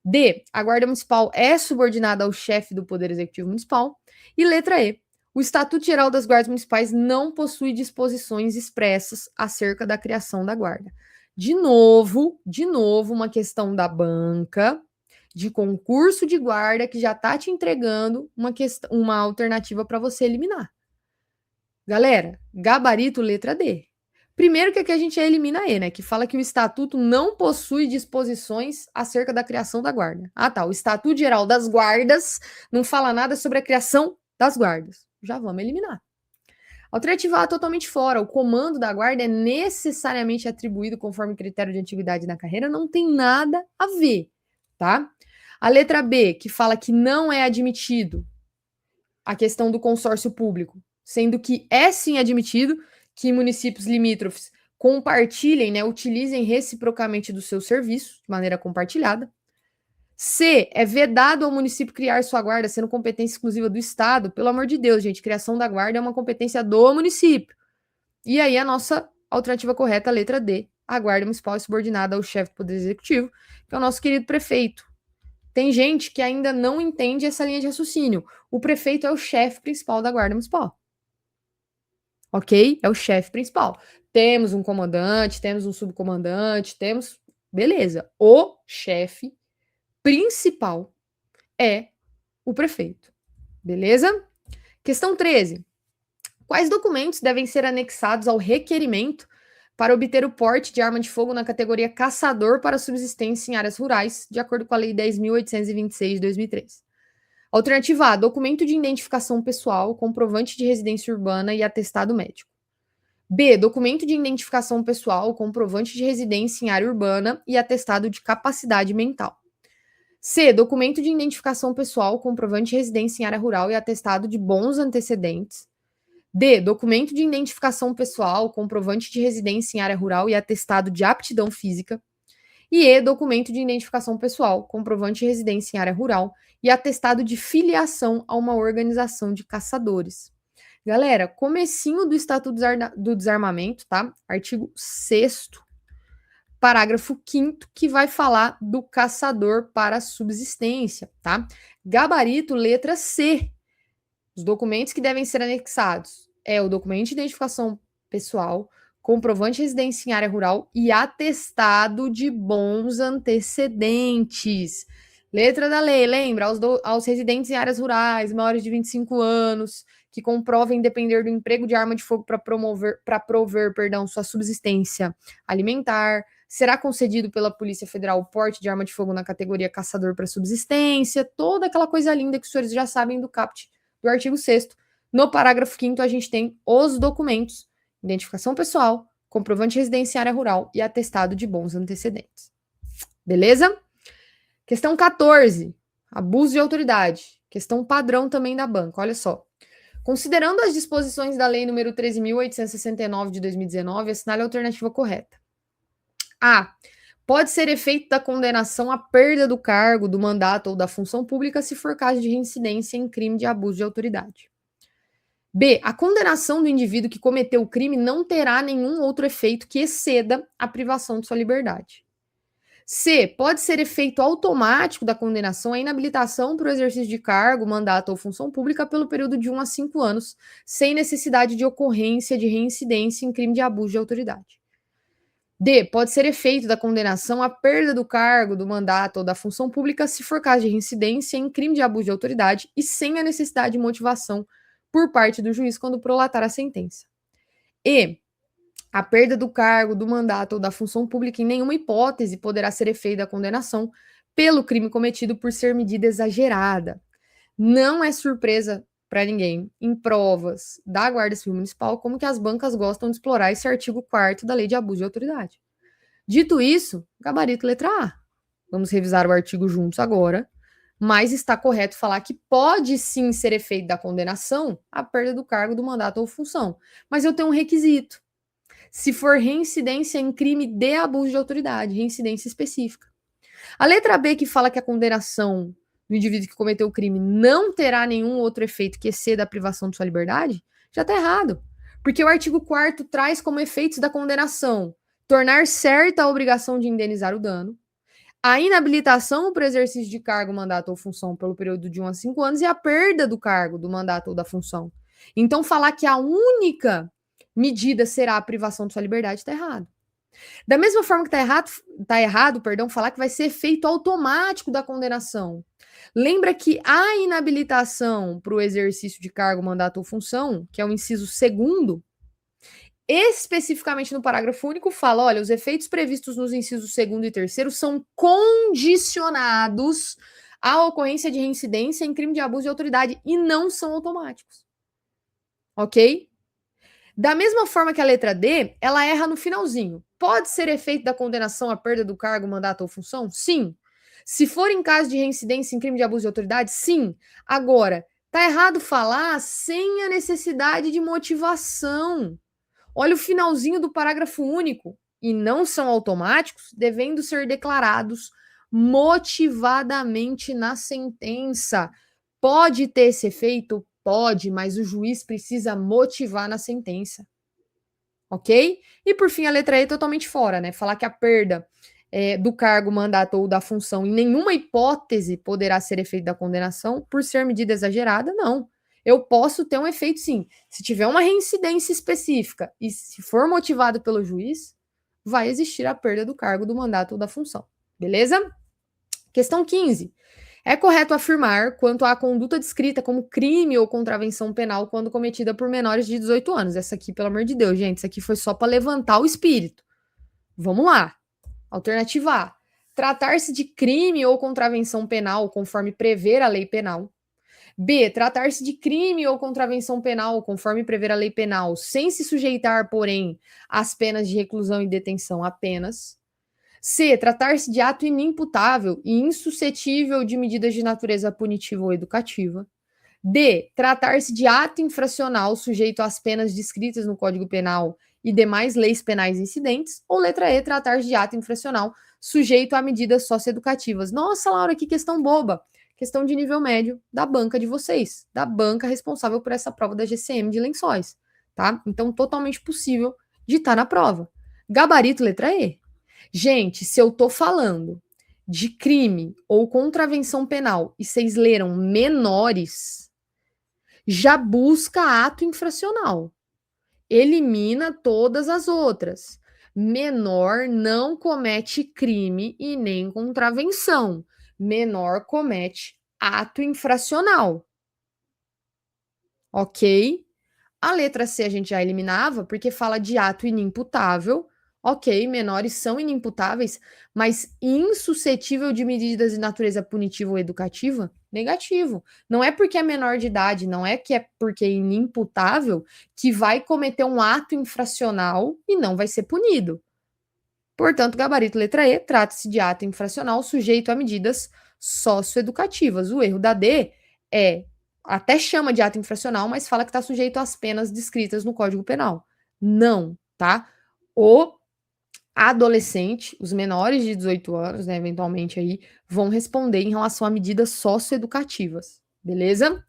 D. A Guarda Municipal é subordinada ao chefe do Poder Executivo Municipal. E letra E. O Estatuto Geral das Guardas Municipais não possui disposições expressas acerca da criação da Guarda. De novo, uma questão da banca, de concurso de guarda, que já está te entregando uma alternativa para você eliminar. Galera, gabarito letra D. Primeiro que aqui a gente elimina E, né? Que fala que o estatuto não possui disposições acerca da criação da guarda. Ah, tá. O Estatuto Geral das Guardas não fala nada sobre a criação das guardas. Já vamos eliminar. Alternativa A totalmente fora. O comando da guarda é necessariamente atribuído conforme critério de antiguidade na carreira, não tem nada a ver, tá? A letra B, que fala que não é admitido a questão do consórcio público, sendo que é sim admitido que municípios limítrofes compartilhem, né, utilizem reciprocamente dos seus serviços de maneira compartilhada. C, é vedado ao município criar sua guarda, sendo competência exclusiva do Estado. Pelo amor de Deus, gente, criação da guarda é uma competência do município. E aí a nossa alternativa correta, a letra D, a guarda municipal é subordinada ao chefe do Poder Executivo, que é o nosso querido prefeito. Tem gente que ainda não entende essa linha de raciocínio. O prefeito é o chefe principal da guarda municipal. Ok? É o chefe principal. Temos um comandante, temos um subcomandante, temos... Beleza. O chefe principal é o prefeito. Beleza? Questão 13. Quais documentos devem ser anexados ao requerimento para obter o porte de arma de fogo na categoria caçador para subsistência em áreas rurais, de acordo com a Lei 10.826 de 2003? Alternativa A, documento de identificação pessoal, comprovante de residência urbana e atestado médico. B, documento de identificação pessoal, comprovante de residência em área urbana e atestado de capacidade mental. C, documento de identificação pessoal, comprovante de residência em área rural e atestado de bons antecedentes. D, documento de identificação pessoal, comprovante de residência em área rural e atestado de aptidão física. E E, documento de identificação pessoal, comprovante de residência em área rural e atestado de filiação a uma organização de caçadores. Galera, comecinho do Estatuto do Desarmamento, tá? Artigo 6º, parágrafo 5º, que vai falar do caçador para subsistência, tá? Gabarito, letra C. Os documentos que devem ser anexados é o documento de identificação pessoal, comprovante de residência em área rural e atestado de bons antecedentes. Letra da lei, lembra? Aos residentes em áreas rurais, maiores de 25 anos, que comprovem depender do emprego de arma de fogo para prover sua subsistência alimentar, será concedido pela Polícia Federal o porte de arma de fogo na categoria caçador para subsistência, toda aquela coisa linda que os senhores já sabem do caput do artigo 6º. No parágrafo 5º, a gente tem os documentos, identificação pessoal, comprovante de residência em área rural e atestado de bons antecedentes. Beleza? Questão 14. Abuso de autoridade. Questão padrão também da banca. Olha só. Considerando as disposições da Lei nº 13.869 de 2019, assinale a alternativa correta. A. Pode ser efeito da condenação à perda do cargo, do mandato ou da função pública se for caso de reincidência em crime de abuso de autoridade. B. A condenação do indivíduo que cometeu o crime não terá nenhum outro efeito que exceda a privação de sua liberdade. C. Pode ser efeito automático da condenação a inabilitação para o exercício de cargo, mandato ou função pública pelo período de 1 a 5 anos, sem necessidade de ocorrência de reincidência em crime de abuso de autoridade. D. Pode ser efeito da condenação à perda do cargo, do mandato ou da função pública se for caso de reincidência em crime de abuso de autoridade e sem a necessidade de motivação por parte do juiz quando prolatar a sentença. E. A perda do cargo, do mandato ou da função pública em nenhuma hipótese poderá ser efeito da condenação pelo crime cometido por ser medida exagerada. Não é surpresa para ninguém, em provas da Guarda Civil Municipal, como que as bancas gostam de explorar esse artigo 4º da Lei de Abuso de Autoridade. Dito isso, gabarito letra A. Vamos revisar o artigo juntos agora, mas está correto falar que pode sim ser efeito da condenação a perda do cargo, do mandato ou função. Mas eu tenho um requisito. Se for reincidência em crime de abuso de autoridade, reincidência específica. A letra B, que fala que a condenação do indivíduo que cometeu o crime não terá nenhum outro efeito que exceda a privação de sua liberdade, já está errado. Porque o artigo 4º traz como efeitos da condenação tornar certa a obrigação de indenizar o dano, a inabilitação para o exercício de cargo, mandato ou função pelo período de 1 a 5 anos e a perda do cargo, do mandato ou da função. Então, falar que a única medida será a privação de sua liberdade está errado. Da mesma forma que tá errado, falar que vai ser efeito automático da condenação. Lembra que a inabilitação para o exercício de cargo, mandato ou função, que é o inciso 2º, especificamente no parágrafo único, fala, olha, os efeitos previstos nos incisos 2º e 3º são condicionados à ocorrência de reincidência em crime de abuso de autoridade e não são automáticos. Ok? Da mesma forma que a letra D, ela erra no finalzinho. Pode ser efeito da condenação à perda do cargo, mandato ou função? Sim. Se for em caso de reincidência em crime de abuso de autoridade? Sim. Agora, tá errado falar sem a necessidade de motivação. Olha o finalzinho do parágrafo único. E não são automáticos, devendo ser declarados motivadamente na sentença. Pode ter esse efeito? Pode, mas o juiz precisa motivar na sentença. Ok? E por fim, a letra E totalmente fora, né? Falar que a perda do cargo, mandato ou da função em nenhuma hipótese poderá ser efeito da condenação por ser medida exagerada, não. Eu posso ter um efeito sim. Se tiver uma reincidência específica e se for motivado pelo juiz, vai existir a perda do cargo, do mandato ou da função. Beleza? Questão 15. É correto afirmar quanto à conduta descrita como crime ou contravenção penal quando cometida por menores de 18 anos. Essa aqui, pelo amor de Deus, gente, isso aqui foi só para levantar o espírito. Vamos lá. Alternativa A. Tratar-se de crime ou contravenção penal conforme prever a lei penal. B. Tratar-se de crime ou contravenção penal conforme prever a lei penal, sem se sujeitar, porém, às penas de reclusão e detenção apenas. C. Tratar-se de ato inimputável e insuscetível de medidas de natureza punitiva ou educativa. D. Tratar-se de ato infracional sujeito às penas descritas no Código Penal e demais leis penais incidentes. Ou letra E. Tratar-se de ato infracional sujeito a medidas socioeducativas. Nossa, Laura, que questão boba. Questão de nível médio da banca de vocês, da banca responsável por essa prova da GCM de Lençóis, tá? Então, totalmente possível de estar na prova. Gabarito, letra E. Gente, se eu tô falando de crime ou contravenção penal e vocês leram menores, já busca ato infracional. Elimina todas as outras. Menor não comete crime e nem contravenção. Menor comete ato infracional. Ok? A letra C a gente já eliminava porque fala de ato inimputável Ok, menores são inimputáveis, mas insuscetível de medidas de natureza punitiva ou educativa? Negativo. Não é porque é menor de idade, não é que é porque é inimputável que vai cometer um ato infracional e não vai ser punido. Portanto, gabarito letra E, trata-se de ato infracional sujeito a medidas socioeducativas. O erro da D é, até chama de ato infracional, mas fala que está sujeito às penas descritas no Código Penal. Não, tá? O adolescente, os menores de 18 anos, né, eventualmente aí, vão responder em relação a medidas socioeducativas, beleza?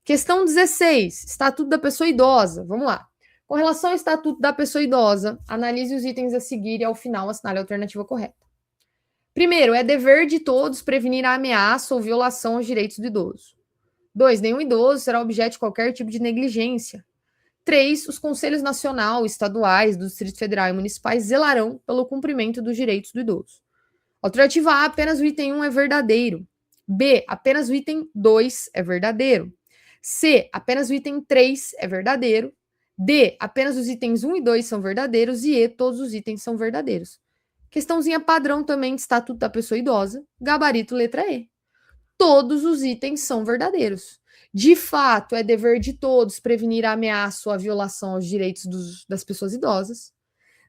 Questão 16, Estatuto da Pessoa Idosa. Vamos lá. Com relação ao Estatuto da Pessoa Idosa, analise os itens a seguir e, ao final, assinale a alternativa correta. Primeiro, é dever de todos prevenir a ameaça ou violação aos direitos do idoso. 2, nenhum idoso será objeto de qualquer tipo de negligência. 3, os conselhos nacional, estaduais, do Distrito Federal e municipais zelarão pelo cumprimento dos direitos do idoso. Alternativa A, apenas o item 1 é verdadeiro. B, apenas o item 2 é verdadeiro. C, apenas o item 3 é verdadeiro. D, apenas os itens 1 e 2 são verdadeiros. E E, todos os itens são verdadeiros. Questãozinha padrão também de Estatuto da Pessoa Idosa, gabarito letra E. Todos os itens são verdadeiros. De fato, é dever de todos prevenir a ameaça ou a violação aos direitos das pessoas idosas.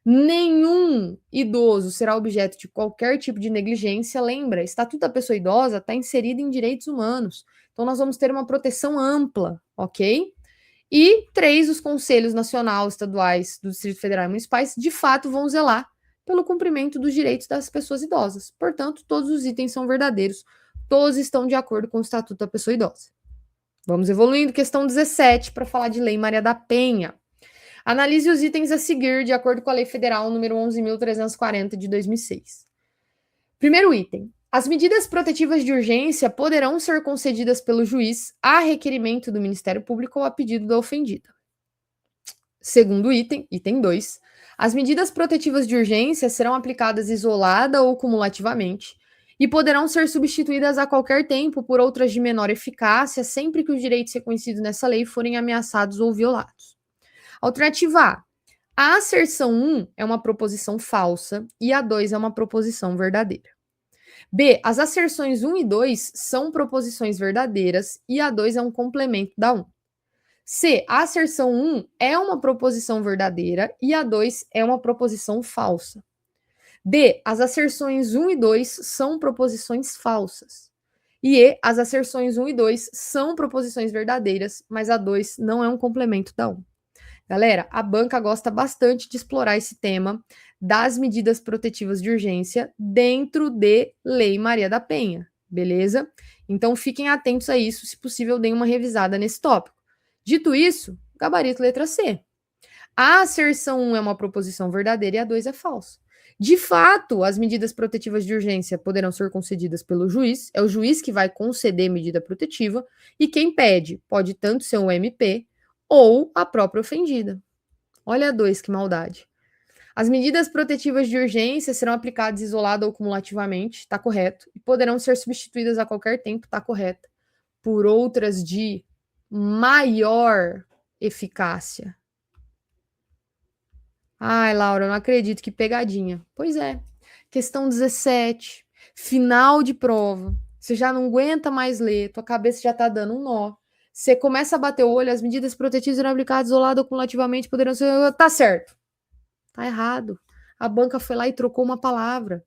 Nenhum idoso será objeto de qualquer tipo de negligência. Lembra, Estatuto da Pessoa Idosa está inserido em direitos humanos. Então, nós vamos ter uma proteção ampla, ok? E 3, os conselhos nacional, estaduais, do Distrito Federal e municipais, de fato, vão zelar pelo cumprimento dos direitos das pessoas idosas. Portanto, todos os itens são verdadeiros. Todos estão de acordo com o Estatuto da Pessoa Idosa. Vamos evoluindo. Questão 17, para falar de Lei Maria da Penha. Analise os itens a seguir de acordo com a Lei Federal número 11.340 de 2006. Primeiro item. As medidas protetivas de urgência poderão ser concedidas pelo juiz a requerimento do Ministério Público ou a pedido da ofendida. Segundo item, item 2. As medidas protetivas de urgência serão aplicadas isolada ou cumulativamente e poderão ser substituídas a qualquer tempo por outras de menor eficácia, sempre que os direitos reconhecidos nessa lei forem ameaçados ou violados. Alternativa A. A asserção 1 é uma proposição falsa e a 2 é uma proposição verdadeira. B. As asserções 1 e 2 são proposições verdadeiras e a 2 é um complemento da 1. C. A asserção 1 é uma proposição verdadeira e a 2 é uma proposição falsa. D. As asserções 1 e 2 são proposições falsas. E E. As asserções 1 e 2 são proposições verdadeiras, mas a 2 não é um complemento da 1. Galera, a banca gosta bastante de explorar esse tema das medidas protetivas de urgência dentro de Lei Maria da Penha, beleza? Então fiquem atentos a isso, se possível, deem uma revisada nesse tópico. Dito isso, gabarito letra C. A asserção 1 é uma proposição verdadeira e a 2 é falsa. De fato, as medidas protetivas de urgência poderão ser concedidas pelo juiz, é o juiz que vai conceder medida protetiva, e quem pede pode tanto ser um MP ou a própria ofendida. Olha a 2, que maldade. As medidas protetivas de urgência serão aplicadas isolada ou cumulativamente, está correto, e poderão ser substituídas a qualquer tempo, está correto, por outras de maior eficácia. Ai, Laura, eu não acredito, que pegadinha. Pois é. Questão 17, final de prova. Você já não aguenta mais ler, tua cabeça já tá dando um nó. Você começa a bater o olho, as medidas protetivas serão aplicadas isolado ou cumulativamente, poderão ser... Tá certo. Tá errado. A banca foi lá e trocou uma palavra.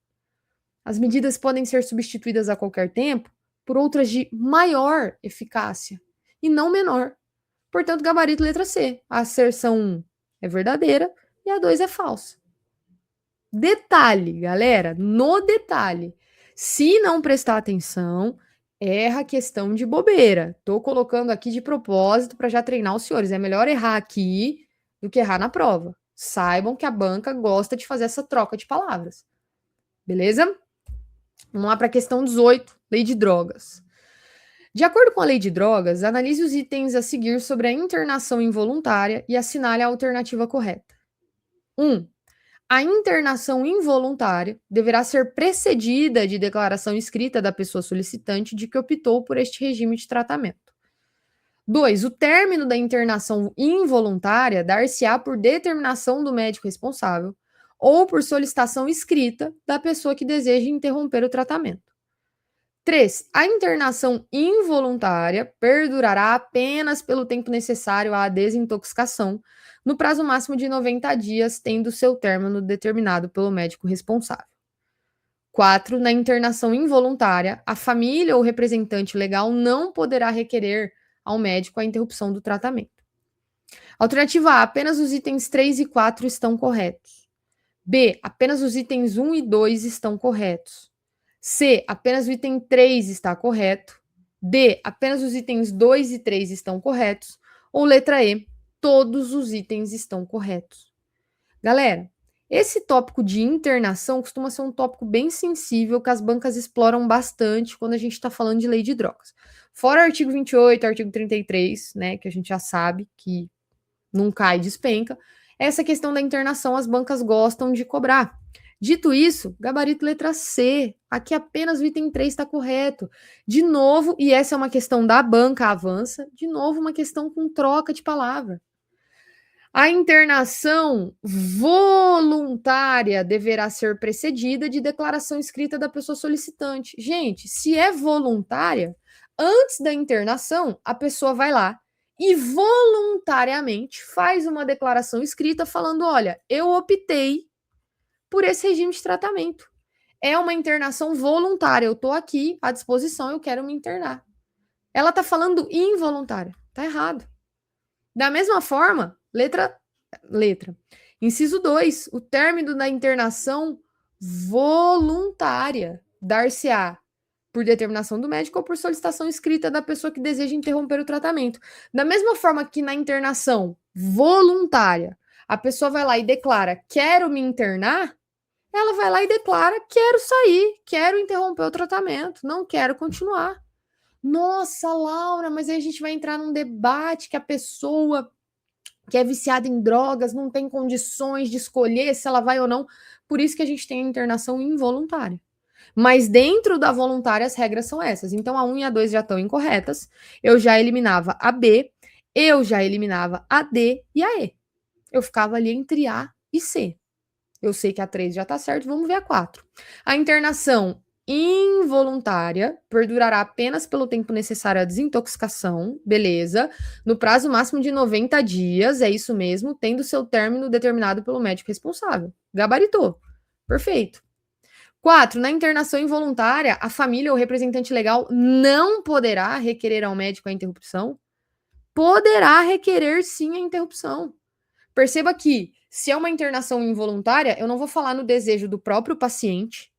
As medidas podem ser substituídas a qualquer tempo por outras de maior eficácia e não menor. Portanto, gabarito letra C. A asserção 1 é verdadeira e a 2 é falsa. Detalhe, galera, no detalhe. Se não prestar atenção, erra a questão de bobeira. Tô colocando aqui de propósito para já treinar os senhores. É melhor errar aqui do que errar na prova. Saibam que a banca gosta de fazer essa troca de palavras. Beleza? Vamos lá para a questão 18, Lei de Drogas. De acordo com a Lei de Drogas, analise os itens a seguir sobre a internação involuntária e assinale a alternativa correta. 1. A internação involuntária deverá ser precedida de declaração escrita da pessoa solicitante de que optou por este regime de tratamento. 2. O término da internação involuntária dar-se-á por determinação do médico responsável ou por solicitação escrita da pessoa que deseja interromper o tratamento. 3. A internação involuntária perdurará apenas pelo tempo necessário à desintoxicação, no prazo máximo de 90 dias, tendo seu término determinado pelo médico responsável. 4. Na internação involuntária, a família ou representante legal não poderá requerer ao médico a interrupção do tratamento. Alternativa A, apenas os itens 3 e 4 estão corretos. B, apenas os itens 1 e 2 estão corretos. C, apenas o item 3 está correto. D, apenas os itens 2 e 3 estão corretos. Ou letra E, todos os itens estão corretos. Galera, esse tópico de internação costuma ser um tópico bem sensível que as bancas exploram bastante quando a gente está falando de lei de drogas. Fora o artigo 28, artigo 33, né, que a gente já sabe que não cai, despenca. Essa questão da internação as bancas gostam de cobrar. Dito isso, gabarito letra C. Aqui apenas o item 3 está correto. De novo, e essa é uma questão da banca avança, de novo uma questão com troca de palavra. A internação voluntária deverá ser precedida de declaração escrita da pessoa solicitante. Gente, se é voluntária, antes da internação, a pessoa vai lá e voluntariamente faz uma declaração escrita falando: olha, eu optei por esse regime de tratamento. É uma internação voluntária. Eu estou aqui à disposição, eu quero me internar. Ela está falando involuntária. Está errado. Da mesma forma, letra. Inciso 2, o término da internação voluntária dar-se-á por determinação do médico ou por solicitação escrita da pessoa que deseja interromper o tratamento. Da mesma forma que na internação voluntária, a pessoa vai lá e declara: quero me internar, ela vai lá e declara: quero sair, quero interromper o tratamento, não quero continuar. Nossa, Laura, mas aí a gente vai entrar num debate que a pessoa que é viciada em drogas não tem condições de escolher se ela vai ou não. Por isso que a gente tem a internação involuntária. Mas dentro da voluntária as regras são essas. Então a 1 e a 2 já estão incorretas. Eu já eliminava a B, eu já eliminava a D e a E. Eu ficava ali entre A e C. Eu sei que a 3 já está certo, vamos ver a 4. A internação involuntária perdurará apenas pelo tempo necessário à desintoxicação, beleza, no prazo máximo de 90 dias, é isso mesmo, tendo seu término determinado pelo médico responsável. Gabaritou. Perfeito. 4. Na internação involuntária, a família ou representante legal não poderá requerer ao médico a interrupção? Poderá requerer sim a interrupção. Perceba que, se é uma internação involuntária, eu não vou falar no desejo do próprio paciente,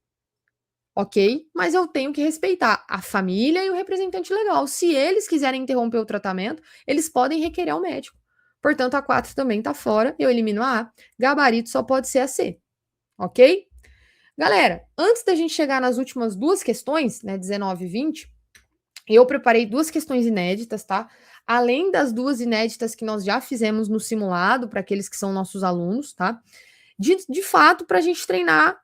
ok? Mas eu tenho que respeitar a família e o representante legal. Se eles quiserem interromper o tratamento, eles podem requerer ao médico. Portanto, a 4 também está fora, eu elimino a A. Gabarito só pode ser a C, ok? Galera, antes da gente chegar nas últimas duas questões, né, 19 e 20, eu preparei duas questões inéditas, tá? Além das duas inéditas que nós já fizemos no simulado, para aqueles que são nossos alunos, tá? De fato, para a gente treinar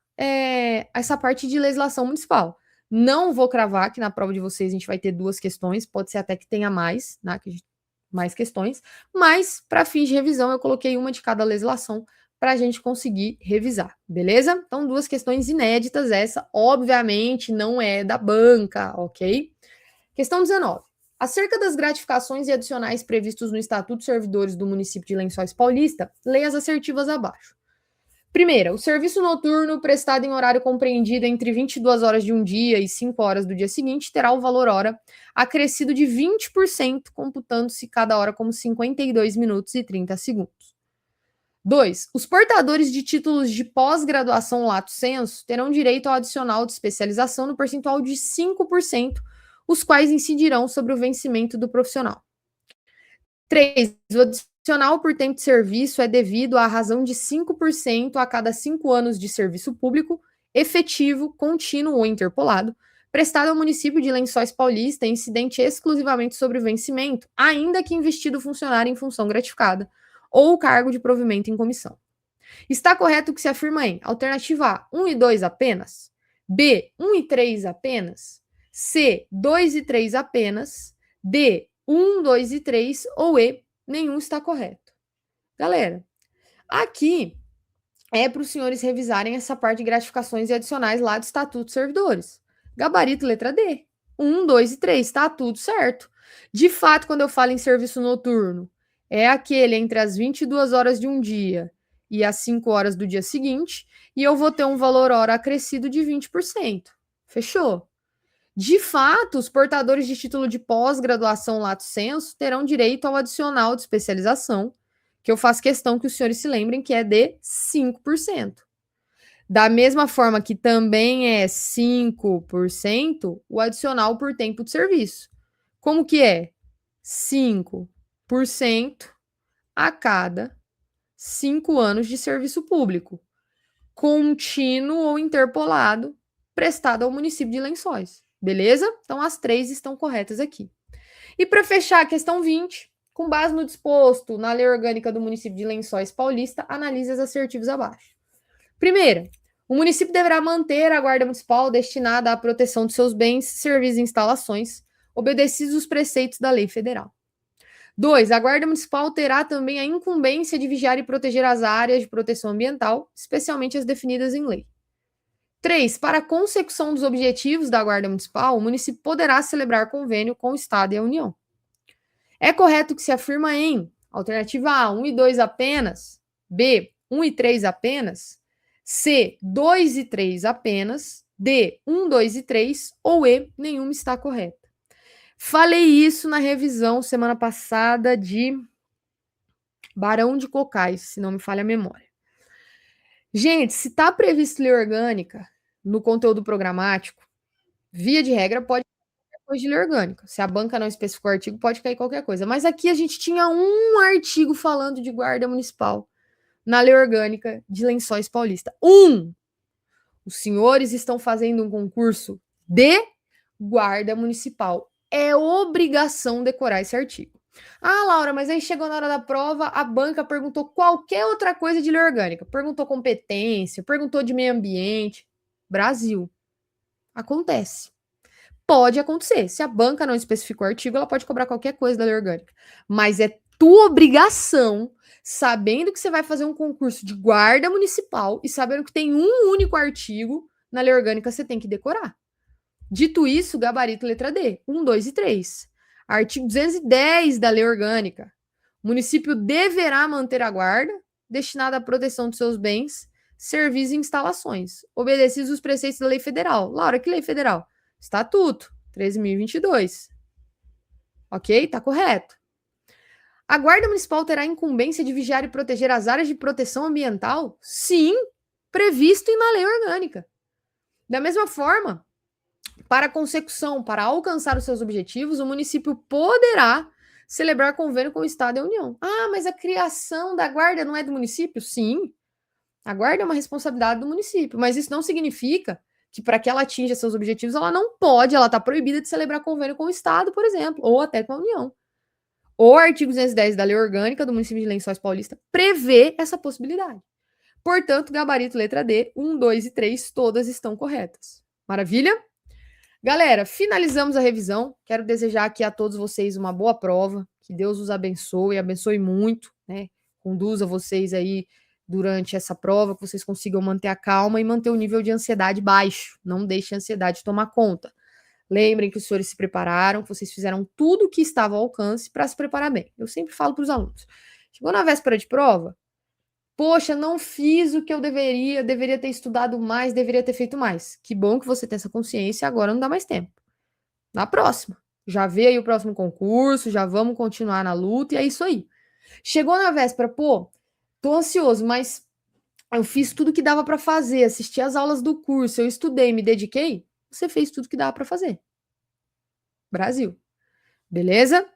essa parte de legislação municipal. Não vou cravar que na prova de vocês a gente vai ter duas questões, pode ser até que tenha mais, né? Mais questões, mas para fins de revisão eu coloquei uma de cada legislação para a gente conseguir revisar, beleza? Então, duas questões inéditas, essa obviamente não é da banca, ok? Questão 19. Acerca das gratificações e adicionais previstos no Estatuto dos Servidores do município de Lençóis Paulista, leia as assertivas abaixo. Primeira, o serviço noturno prestado em horário compreendido entre 22 horas de um dia e 5 horas do dia seguinte terá o valor hora acrescido de 20%, computando-se cada hora como 52 minutos e 30 segundos. 2. Os portadores de títulos de pós-graduação lato sensu terão direito ao adicional de especialização no percentual de 5%, os quais incidirão sobre o vencimento do profissional. 3. O adicional por tempo de serviço é devido à razão de 5% a cada 5 anos de serviço público, efetivo, contínuo ou interpolado, prestado ao município de Lençóis Paulista, incidente exclusivamente sobre o vencimento, ainda que investido funcionário em função gratificada, ou cargo de provimento em comissão. Está correto o que se afirma em alternativa A, 1 e 2 apenas, B, 1 e 3 apenas, C, 2 e 3 apenas, D, 1, 2 e 3, ou E, nenhum está correto. Galera, aqui é para os senhores revisarem essa parte de gratificações e adicionais lá do Estatuto dos Servidores. Gabarito letra D. 1, 2 e 3, tá tudo certo. De fato, quando eu falo em serviço noturno, é aquele entre as 22 horas de um dia e as 5 horas do dia seguinte, e eu vou ter um valor hora acrescido de 20%. Fechou? De fato, os portadores de título de pós-graduação lato sensu terão direito ao adicional de especialização, que eu faço questão que os senhores se lembrem que é de 5%. Da mesma forma que também é 5% o adicional por tempo de serviço. Como que é? 5% a cada 5 anos de serviço público, contínuo ou interpolado, prestado ao município de Lençóis. Beleza? Então as 3 estão corretas aqui. E para fechar a questão 20, com base no disposto na Lei Orgânica do município de Lençóis Paulista, analise as assertivos abaixo. Primeira, o município deverá manter a guarda municipal destinada à proteção de seus bens, serviços e instalações, obedecidos os preceitos da lei federal. 2. A guarda municipal terá também a incumbência de vigiar e proteger as áreas de proteção ambiental, especialmente as definidas em lei. 3. Para a consecução dos objetivos da guarda municipal, o município poderá celebrar convênio com o Estado e a União. É correto que se afirma em alternativa A, 1 e 2 apenas, B, 1 e 3 apenas, C, 2 e 3 apenas, D, 1, 2 e 3, ou E, nenhuma está correta. Falei isso na revisão semana passada de Barão de Cocais, se não me falha a memória. Gente, se está previsto lei orgânica no conteúdo programático, via de regra pode cair coisa de lei orgânica. Se a banca não especificou o artigo, pode cair qualquer coisa. Mas aqui a gente tinha um artigo falando de guarda municipal na lei orgânica de Lençóis Paulista. Os senhores estão fazendo um concurso de guarda municipal. É obrigação decorar esse artigo. Ah, Laura, mas aí chegou na hora da prova, a banca perguntou qualquer outra coisa de lei orgânica. Perguntou competência, perguntou de meio ambiente. Brasil. Acontece. Pode acontecer. Se a banca não especificou o artigo, ela pode cobrar qualquer coisa da lei orgânica. Mas é tua obrigação, sabendo que você vai fazer um concurso de guarda municipal e sabendo que tem um único artigo na lei orgânica, você tem que decorar. Dito isso, gabarito letra D, 1, 2 e 3. Artigo 210 da lei orgânica. O município deverá manter a guarda destinada à proteção de seus bens, serviços e instalações, obedecidos os preceitos da lei federal. Laura, que lei federal? Estatuto 13.022. Ok? Tá correto. A Guarda Municipal terá a incumbência de vigiar e proteger as áreas de proteção ambiental? Sim, previsto na lei orgânica. Da mesma forma, para a consecução, para alcançar os seus objetivos, o município poderá celebrar convênio com o Estado e a União. Ah, mas a criação da guarda não é do município? Sim, a guarda é uma responsabilidade do município, mas isso não significa que para que ela atinja seus objetivos, ela não pode, ela está proibida de celebrar convênio com o Estado, por exemplo, ou até com a União. O artigo 210 da Lei Orgânica do município de Lençóis Paulista prevê essa possibilidade. Portanto, gabarito letra D, 1, 2 e 3, todas estão corretas. Maravilha? Galera, finalizamos a revisão. Quero desejar aqui a todos vocês uma boa prova. Que Deus os abençoe, abençoe muito, né? Conduza vocês aí durante essa prova, que vocês consigam manter a calma e manter o nível de ansiedade baixo. Não deixe a ansiedade tomar conta. Lembrem que os senhores se prepararam, que vocês fizeram tudo o que estava ao alcance para se preparar bem. Eu sempre falo para os alunos. Chegou na véspera de prova, poxa, não fiz o que eu deveria ter estudado mais, deveria ter feito mais. Que bom que você tem essa consciência, agora não dá mais tempo. Na próxima. Já vê aí o próximo concurso, já vamos continuar na luta e é isso aí. Chegou na véspera, pô, tô ansioso, mas eu fiz tudo que dava para fazer, assisti as aulas do curso, eu estudei, me dediquei. Você fez tudo que dava para fazer. Brasil. Beleza?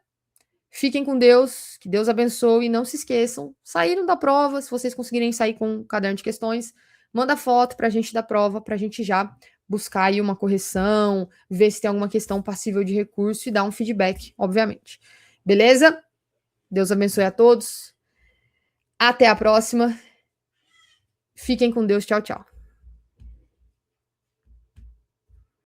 Fiquem com Deus, que Deus abençoe e não se esqueçam. Saíram da prova, se vocês conseguirem sair com um caderno de questões, manda foto pra gente da prova, pra gente já buscar aí uma correção, ver se tem alguma questão passível de recurso e dar um feedback, obviamente. Beleza? Deus abençoe a todos. Até a próxima. Fiquem com Deus. Tchau, tchau.